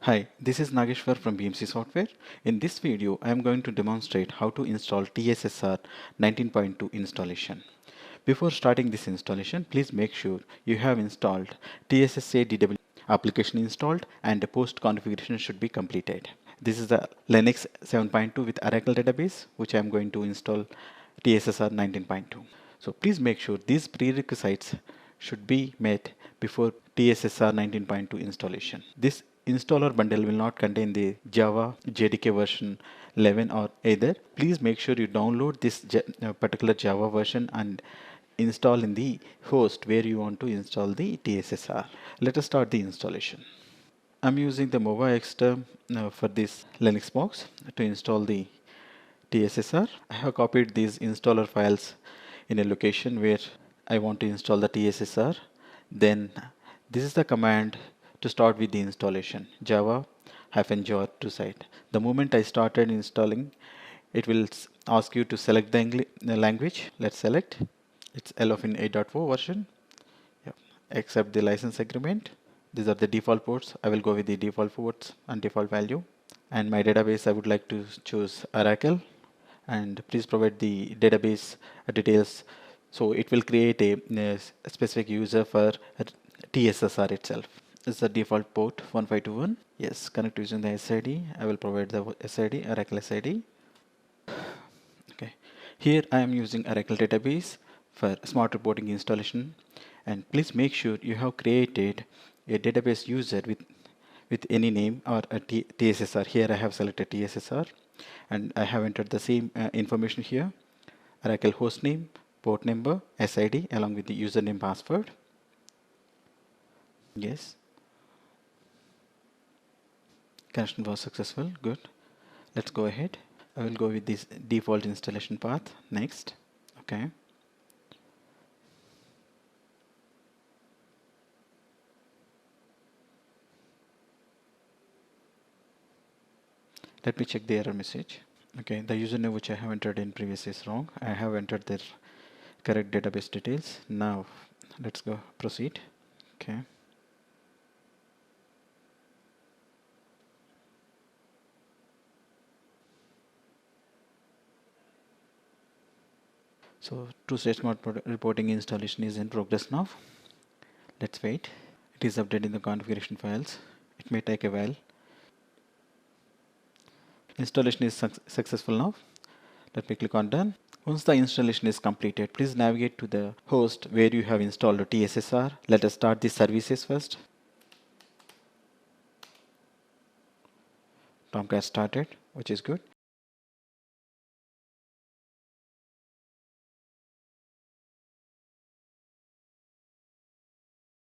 Hi, this is Nageshwar from BMC Software. In this video, I am going to demonstrate how to install TSSR 19.2 installation. Before starting this installation, please make sure you have installed TSSA DW application installed and the post configuration should be completed. This is the Linux 7.2 with Oracle database, which I am going to install TSSR 19.2. So please make sure these prerequisites should be met before TSSR 19.2 installation. This installer bundle will not contain the Java JDK version 11 or either. Please make sure you download this particular Java version and install in the host where you want to install the TSSR. Let us start the installation. I'm using the Mova Extra for this Linux box to install the TSSR. I have copied these installer files in a location where I want to install the TSSR. Then this is the command to start with the installation, java-jar TrueSight. The moment I started installing, it will ask you to select the language. Let's select. It's Elofin 8.4 version. Yeah. Accept the license agreement. These are the default ports. I will go with the default ports and default value. And my database, I would like to choose Oracle. And please provide the database details. So it will create a specific user for TSSR itself. This is the default port 1521. Yes, connect using the SID. I will provide the SID, Oracle SID. Okay. Here I am using Oracle database for smart reporting installation. And please make sure you have created a database user with any name or a TSSR. Here I have selected TSSR and I have entered the same information here. Oracle hostname, port number, SID along with the username password. Yes. Connection was successful. Good. Let's go ahead. I will go with this default installation path. Next. Okay. Let me check the error message. Okay, the username which I have entered in previous is wrong. I have entered the correct database details. Now let's go proceed. Okay. So TrueSight Smart Reporting installation is in progress now. Let's wait. It is updating the configuration files. It may take a while. Installation is successful now. Let me click on done. Once the installation is completed, please navigate to the host where you have installed the TSSR. Let us start the services first. Tomcat started, which is good.